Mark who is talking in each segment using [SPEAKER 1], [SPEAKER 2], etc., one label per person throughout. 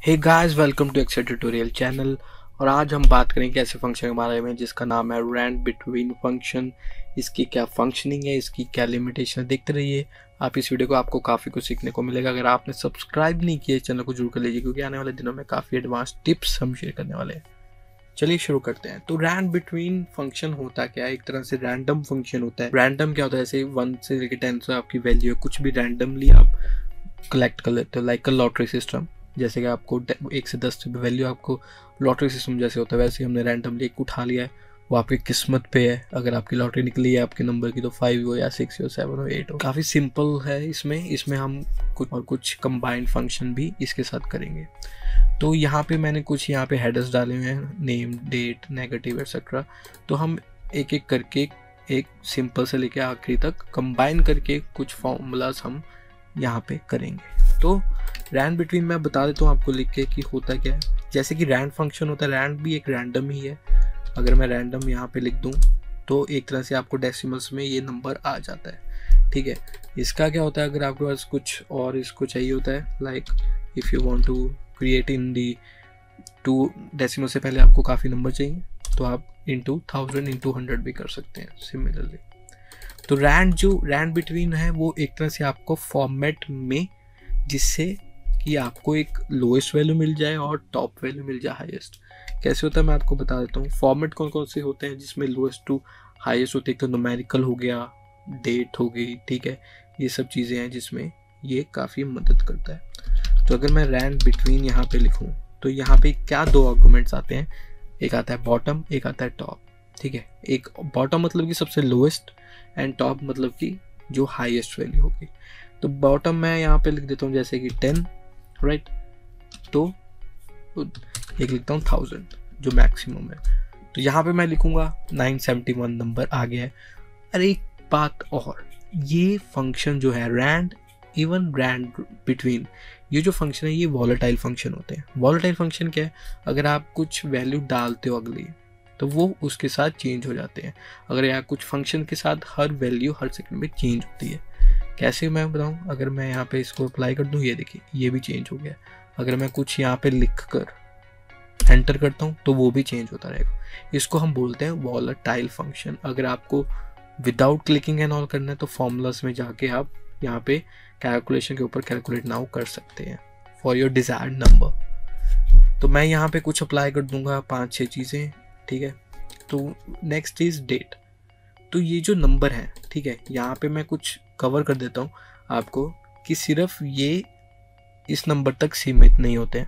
[SPEAKER 1] Hey guys, welcome to Excel tutorial channel. और आज हम बात करेंगे ऐसे फंक्शन के बारे में जिसका नाम है रैंड बिटवीन फंक्शन। इसकी क्या फंक्शनिंग है, इसकी क्या लिमिटेशन है, देखते रहिए आप इस वीडियो को। आपको काफ़ी कुछ सीखने को मिलेगा। अगर आपने सब्सक्राइब नहीं किया चैनल को जरूर कर लीजिए, क्योंकि आने वाले दिनों में काफ़ी एडवांस टिप्स हम शेयर करने वाले हैं। चलिए शुरू करते हैं। तो रैंड बिटवीन फंक्शन होता क्या है? एक तरह से रैंडम फंक्शन होता है। रैंडम क्या होता है? जैसे 1 से लेकर 10 से आपकी वैल्यू है, कुछ भी रैंडमली आप कलेक्ट कर लेते हो, लाइक अ लॉटरी सिस्टम। जैसे कि आपको 1 से 10 तक वैल्यू आपको लॉटरी सिस्टम जैसे होता है, वैसे हमने रैंडमली एक उठा लिया है। वो आपकी किस्मत पे है। अगर आपकी लॉटरी निकली है आपके नंबर की, तो 5 हो या 6 हो, 7 हो, 8 हो। काफ़ी सिंपल है। इसमें हम कुछ कंबाइंड फंक्शन भी इसके साथ करेंगे। तो यहाँ पे मैंने कुछ यहाँ पे हेडर्स डाले हुए हैं, नेम, डेट, नेगेटिव एक्सेट्रा। तो हम एक एक करके एक सिंपल से लेके आखिरी तक कंबाइन करके कुछ फॉर्मूलाज हम यहाँ पे करेंगे। तो रैंड बिटवीन मैं बता देता हूँ आपको लिख के कि होता क्या है। जैसे कि रैंड फंक्शन होता है, रैंड भी एक रैंडम ही है। अगर मैं रैंडम यहाँ पे लिख दूँ तो एक तरह से आपको डेसिमल्स में ये नंबर आ जाता है। ठीक है, इसका क्या होता है, अगर आपके पास कुछ और इसको चाहिए होता है, like if you want to create in the 2 decimal से पहले आपको काफ़ी नंबर चाहिए, तो आप इंटू 1000 इंटू 100 भी कर सकते हैं सिमिलरली। तो रैंड बिटवीन है वो एक तरह से आपको फॉर्मेट में, जिससे कि आपको एक लोएस्ट वैल्यू मिल जाए और टॉप वैल्यू मिल जाए हाईएस्ट। कैसे होता है मैं आपको बता देता हूँ। फॉर्मेट कौन कौन से होते हैं जिसमें लोएस्ट टू हाईएस्ट होते हैं? तो न्यूमेरिकल हो गया, डेट हो गई, ठीक है, ये सब चीज़ें हैं जिसमें ये काफ़ी मदद करता है। तो अगर मैं रैंड बिटवीन यहाँ पे लिखूँ तो यहाँ पे क्या 2 आर्गुमेंट्स आते हैं, एक आता है बॉटम, एक आता है टॉप। ठीक है, एक बॉटम मतलब कि सबसे लोएस्ट एंड टॉप मतलब कि जो हाईएस्ट वैल्यू होगी। तो बॉटम मैं यहाँ पे लिख देता हूँ जैसे कि 10, राइट। तो एक लिखता हूँ 1000 जो मैक्सिमम है। तो यहाँ पे मैं लिखूंगा 971 नंबर आ गया है। अरे एक बात और, ये फंक्शन जो है रैंड बिटवीन, ये जो फंक्शन है ये वॉलेटाइल फंक्शन होते हैं। वॉलेटाइल फंक्शन क्या है? अगर आप कुछ वैल्यू डालते हो अगली, तो वो उसके साथ चेंज हो जाते हैं। अगर यहाँ कुछ फंक्शन के साथ हर वैल्यू हर सेकंड में चेंज होती है। कैसे मैं बताऊँ? अगर मैं यहाँ पे इसको अप्लाई कर दूँ, ये देखिए ये भी चेंज हो गया। अगर मैं कुछ यहाँ पे लिख कर एंटर करता हूँ तो वो भी चेंज होता रहेगा। इसको हम बोलते हैं वॉलेटाइल फंक्शन। अगर आपको विदाउट क्लिकिंग एंड ऑल करना है तो फॉर्मूलास में जाके आप यहाँ पे कैलकुलेशन के ऊपर कैलकुलेट नाउ कर सकते हैं फॉर योर डिजायर्ड नंबर। तो मैं यहाँ पे कुछ अप्लाई कर दूंगा 5-6 चीज़ें, ठीक है। तो नेक्स्ट इज डेट। तो ये जो नंबर है, ठीक है, यहाँ पे मैं कुछ कवर कर देता हूँ आपको कि सिर्फ ये इस नंबर तक सीमित नहीं होते हैं।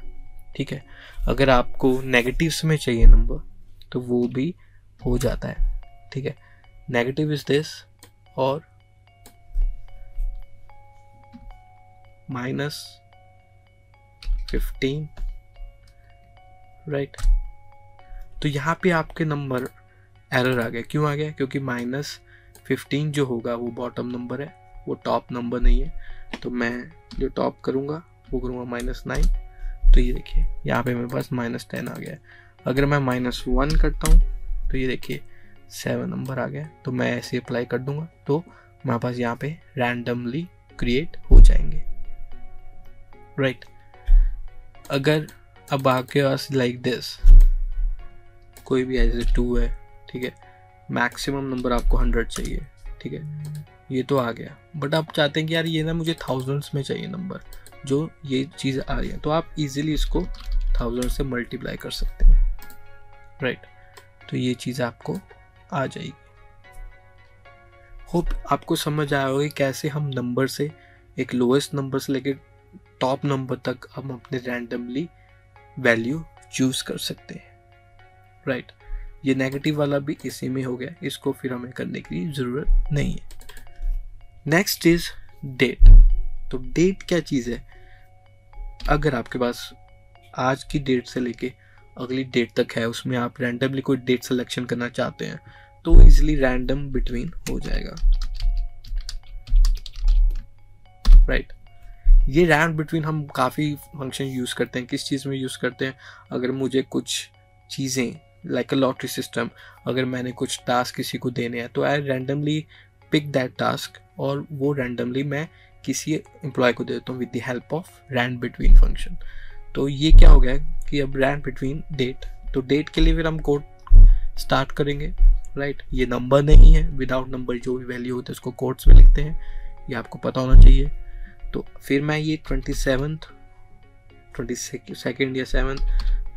[SPEAKER 1] ठीक है, अगर आपको नेगेटिव्स में चाहिए नंबर तो वो भी हो जाता है। ठीक है, नेगेटिव इज दिस और -15, राइट। तो यहाँ पे आपके नंबर एरर आ गया। क्यों आ गया? क्योंकि -15 जो होगा वो बॉटम नंबर है, वो टॉप नंबर नहीं है। तो मैं जो टॉप करूँगा वो करूँगा -9। तो ये देखिए यहाँ पे मेरे पास -10 आ गया है। अगर मैं -1 करता हूँ तो ये देखिए 7 नंबर आ गया। तो मैं ऐसे अप्लाई कर दूंगा तो मेरे पास यहाँ पे रैंडमली क्रिएट हो जाएंगे, राइट। अगर अब आपके पास लाइक दिस कोई भी ऐसे 2 है, ठीक है, मैक्सिमम नंबर आपको 100 चाहिए, ठीक है, ये तो आ गया। बट आप चाहते हैं कि यार ये ना मुझे थाउजेंड्स में चाहिए नंबर, जो ये चीज़ आ रही है, तो आप इजीली इसको 1000 से मल्टीप्लाई कर सकते हैं, राइट। तो ये चीज़ आपको आ जाएगी। होप आपको समझ आया होगा कैसे हम नंबर से, एक लोएस्ट नंबर से लेकर टॉप नंबर तक हम अपने रैंडमली वैल्यू चूज कर सकते हैं, राइट। ये नेगेटिव वाला भी इसी में हो गया, इसको फिर हमें करने की ज़रूरत नहीं है। Next is date. तो डेट क्या चीज़ है? अगर आपके पास आज की डेट से लेके अगली डेट तक है, उसमें आप रैंडमली कोई डेट सिलेक्शन करना चाहते हैं तो इजीली रैंडम बिटवीन हो जाएगा, राइट। ये रैंड बिटवीन हम काफ़ी फंक्शन यूज़ करते हैं। किस चीज़ में यूज़ करते हैं? अगर मुझे कुछ चीज़ें लाइक अ लॉटरी सिस्टम, अगर मैंने कुछ टास्क किसी को देने हैं तो I randomly pick that task और वो रैंडमली मैं किसी एम्प्लॉय को दे देता हूँ with the help of rand between function. तो ये क्या हो गया कि अब रैंड बिटवीन डेट, तो डेट के लिए फिर हम कोड स्टार्ट करेंगे, राइट। ये नंबर नहीं है, विदाउट नंबर जो भी वैल्यू होती है उसको कोड्स में लिखते हैं, ये आपको पता होना चाहिए। तो फिर मैं ये 22 या 7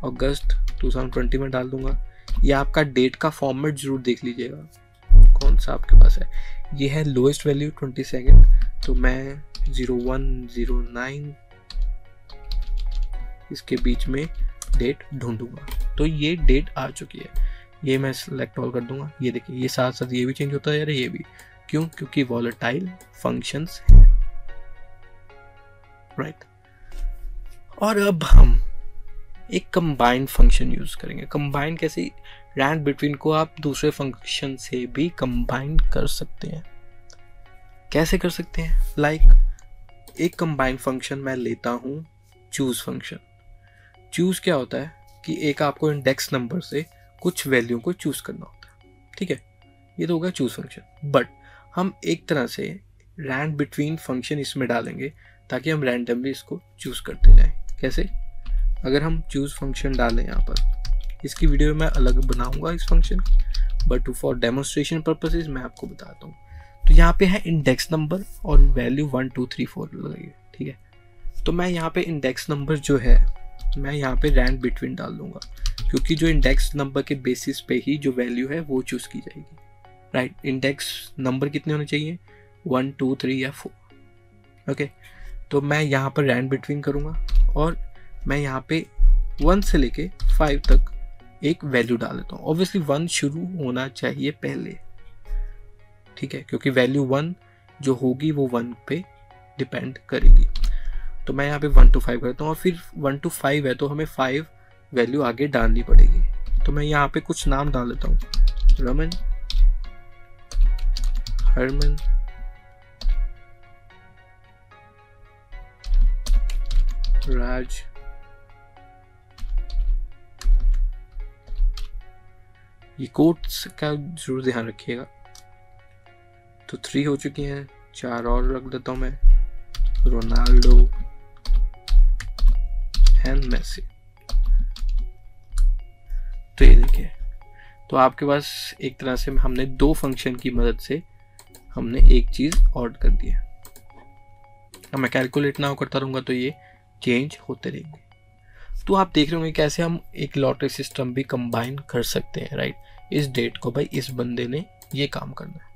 [SPEAKER 1] अगस्त 2020 में डाल दूंगा। ये आपका डेट का फॉर्मेट जरूर देख लीजिएगा कौन सा आपके पास है। ये है लोएस्ट वैल्यू 22, तो मैं 0109 इसके बीच में डेट ढूंढूंगा। तो ये डेट आ चुकी है, ये मैं सिलेक्ट ऑल कर दूंगा। ये देखिए ये साथ साथ ये भी चेंज होता है, ये भी क्यों, क्योंकि वॉलेटाइल फंक्शंस हैं, राइट। और अब हम एक कंबाइंड फंक्शन यूज करेंगे। कंबाइंड कैसे, रैंड बिटवीन को आप दूसरे फंक्शन से भी कंबाइन कर सकते हैं। कैसे कर सकते हैं, लाइक एक कंबाइंड फंक्शन मैं लेता हूं चूज फंक्शन। चूज क्या होता है कि एक आपको इंडेक्स नंबर से कुछ वैल्यू को चूज करना होता है, ठीक है, ये तो होगा चूज फंक्शन। बट हम एक तरह से रैंड बिटवीन फंक्शन इसमें डालेंगे ताकि हम रैंडमली इसको चूज करते जाएं। कैसे, अगर हम चूज फंक्शन डालें यहाँ पर, इसकी वीडियो मैं अलग बनाऊंगा इस फंक्शन की, बट फॉर डेमोन्स्ट्रेशन पर्पसेस मैं आपको बताता हूँ। तो यहाँ पे है इंडेक्स नंबर और वैल्यू 1 2 3 4 लगाइए, ठीक है। तो मैं यहाँ पे इंडेक्स नंबर जो है मैं यहाँ पे रैंड बिटवीन डाल दूंगा, क्योंकि जो इंडेक्स नंबर के बेसिस पे ही जो वैल्यू है वो चूज की जाएगी, राइट। इंडेक्स नंबर कितने होने चाहिए, 1 2 3 या 4, ओके। तो मैं यहाँ पर रैंड बिटवीन करूँगा और मैं यहाँ पे 1 से लेके 5 तक एक वैल्यू डाल देता हूँ। ऑब्वियसली 1 शुरू होना चाहिए पहले, ठीक है, क्योंकि वैल्यू 1 जो होगी वो 1 पे डिपेंड करेगी। तो मैं यहाँ पे 1 to 5 करता हूँ और फिर 1 to 5 है तो हमें 5 वैल्यू आगे डालनी पड़ेगी। तो मैं यहाँ पे कुछ नाम डाल देता हूँ, रमन, हरमन, राज, ये कोट्स का जरूर ध्यान रखिएगा। तो 3 हो चुकी हैं, 4 और रख देता हूं मैं, रोनाल्डो एंड मेसी। तो ये देखिए, तो आपके पास एक तरह से हमने 2 फंक्शन की मदद से हमने एक चीज ऑड कर दी है। अब मैं कैलकुलेट ना करता रहूंगा तो ये चेंज होते रहेंगे। तो आप देख रहे होंगे कैसे हम एक लॉटरी सिस्टम भी कंबाइन कर सकते हैं, राइट। इस डेट को भाई इस बंदे ने ये काम करना है,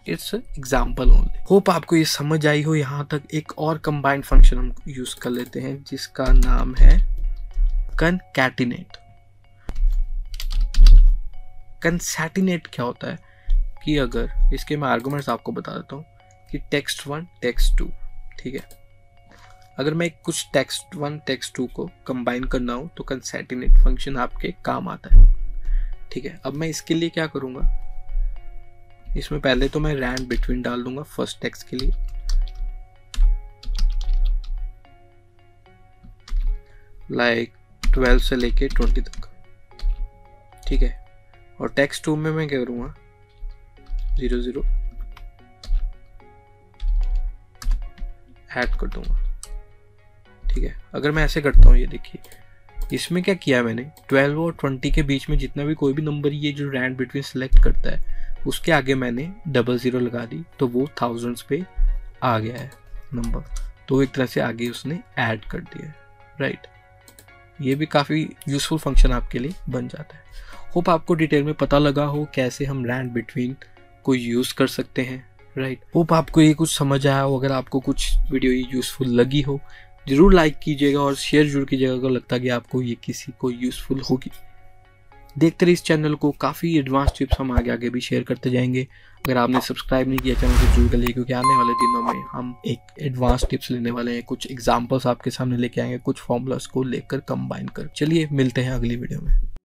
[SPEAKER 1] इट्स एग्जाम्पल ओनली। होप आपको ये समझ आई हो यहाँ तक। एक और कंबाइंड फंक्शन हम यूज कर लेते हैं जिसका नाम है कनकैटिनेट। कंसैटिनेट क्या होता है कि अगर इसके मैं आर्गुमेंट्स आपको बता देता हूँ कि टेक्स्ट 1 टेक्स्ट 2, ठीक है, अगर मैं कुछ टेक्स्ट 1 टेक्स्ट 2 को कंबाइन करना हो तो कंसैटिनेट फंक्शन आपके काम आता है, ठीक है। अब मैं इसके लिए क्या करूँगा, इसमें पहले तो मैं रैंड बिटवीन डाल दूंगा फर्स्ट टेक्स्ट के लिए, लाइक 12 से लेके 20 तक, ठीक है। और टेक्स्ट 2 में मैं क्या करूँगा, 0 0 ऐड कर दूंगा, ठीक है। अगर मैं ऐसे करता हूँ, ये देखिए इसमें क्या किया मैंने, 12 और 20 के बीच में जितना भी कोई भी नंबर ये जो रैंड बिटवीन सेलेक्ट करता है उसके आगे मैंने 00 लगा दी, तो वो थाउजेंड्स पे आ गया है नंबर, तो एक तरह से आगे उसने ऐड कर दिया है, राइट। ये भी काफ़ी यूजफुल फंक्शन आपके लिए बन जाता है। होप आपको डिटेल में पता लगा हो कैसे हम रैंड बिटवीन को यूज़ कर सकते हैं, राइट। होप आपको ये कुछ समझ आया हो। अगर आपको कुछ वीडियो ये यूज़फुल लगी हो ज़रूर लाइक कीजिएगा और शेयर जरूर कीजिएगा अगर लगता है कि आपको ये किसी को यूज़फुल होगी। देखते रहिए इस चैनल को, काफ़ी एडवांस टिप्स हम आगे आगे भी शेयर करते जाएंगे। अगर आपने सब्सक्राइब नहीं किया चैनल को जरूर कर लीजिए, क्योंकि आने वाले दिनों में हम एक एडवांस टिप्स लेने वाले हैं, कुछ एग्जांपल्स आपके सामने लेके आएंगे, कुछ फॉर्मूलास को लेकर कंबाइन कर। चलिए मिलते हैं अगली वीडियो में।